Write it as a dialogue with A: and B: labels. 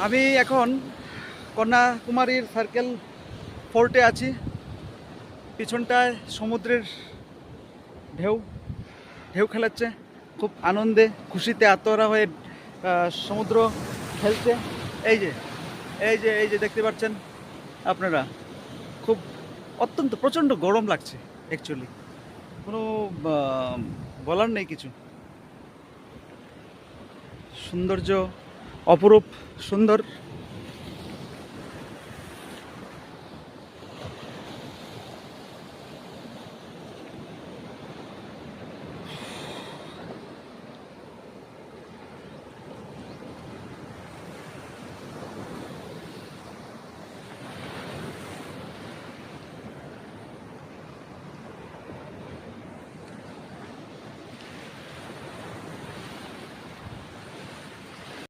A: আমি এখন কন্যাকুমারীর সার্কেল ফোর্টে আছি। পিছনটায় সমুদ্রের ঢেউ ঢেউ খেলাচ্ছে, খুব আনন্দে খুশিতে আত্মহারা হয়ে সমুদ্র খেলছে। এই যে এই যে এই যে দেখতে পাচ্ছেন আপনারা, খুব অত্যন্ত প্রচণ্ড গরম লাগছে। অ্যাকচুয়ালি কোনো বলার নেই কিছু। সৌন্দর্য অপরূপ সুন্দর।